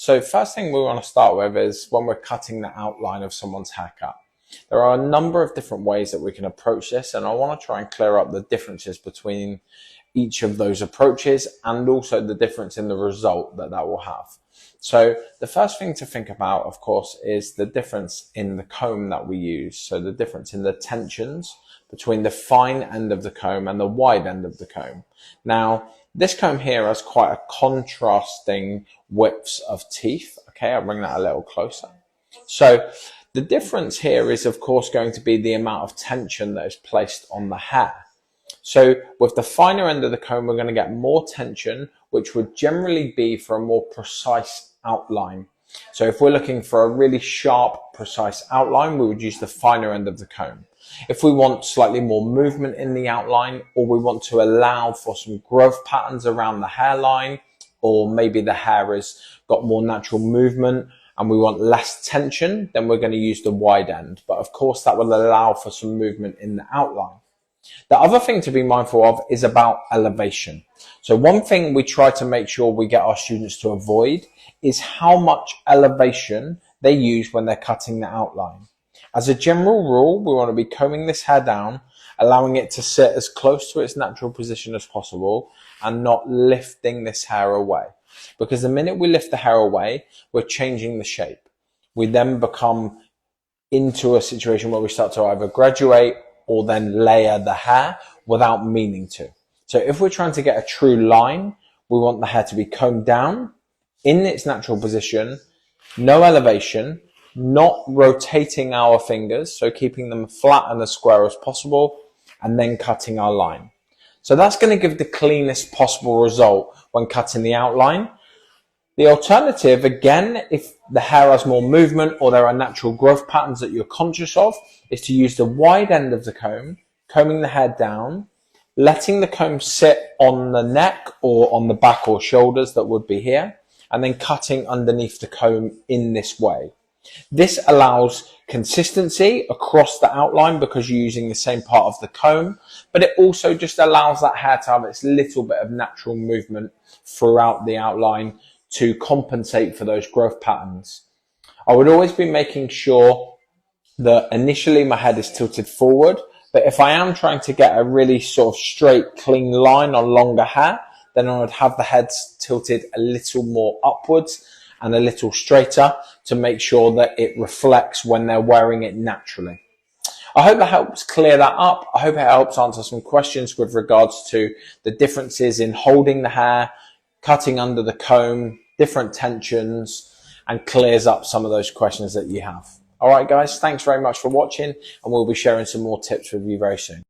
So first thing we want to start with is when we're cutting the outline of someone's haircut. There are a number of different ways that we can approach this, and I want to try and clear up the differences between each of those approaches and also the difference in the result that will have. So the first thing to think about, of course, is the difference in the comb that we use. So the difference in the tensions between the fine end of the comb and the wide end of the comb. Now, this comb here has quite a contrasting widths of teeth. Okay, I'll bring that a little closer. So the difference here is, of course, going to be the amount of tension that is placed on the hair. So with the finer end of the comb, we're going to get more tension, which would generally be for a more precise outline. So if we're looking for a really sharp, precise outline, we would use the finer end of the comb. If we want slightly more movement in the outline, or we want to allow for some growth patterns around the hairline, or maybe the hair has got more natural movement and we want less tension, then we're going to use the wide end. But of course, that will allow for some movement in the outline. The other thing to be mindful of is about elevation. So one thing we try to make sure we get our students to avoid is how much elevation they use when they're cutting the outline. As a general rule, we want to be combing this hair down, allowing it to sit as close to its natural position as possible and not lifting this hair away. Because the minute we lift the hair away, we're changing the shape. We then become into a situation where we start to either graduate or then layer the hair without meaning to. So if we're trying to get a true line, we want the hair to be combed down in its natural position, no elevation, not rotating our fingers, so keeping them flat and as square as possible, and then cutting our line. So that's going to give the cleanest possible result when cutting the outline. The alternative, again, if the hair has more movement or there are natural growth patterns that you're conscious of, is to use the wide end of the comb, combing the hair down, letting the comb sit on the neck or on the back or shoulders that would be here, and then cutting underneath the comb in this way. This allows consistency across the outline because you're using the same part of the comb, but it also just allows that hair to have its little bit of natural movement throughout the outline to compensate for those growth patterns. I would always be making sure that initially my head is tilted forward, but if I am trying to get a really sort of straight, clean line on longer hair, then I would have the heads tilted a little more upwards and a little straighter to make sure that it reflects when they're wearing it naturally. I hope that helps clear that up. I hope it helps answer some questions with regards to the differences in holding the hair, cutting under the comb, different tensions, and clears up some of those questions that you have. All right, guys, thanks very much for watching, and we'll be sharing some more tips with you very soon.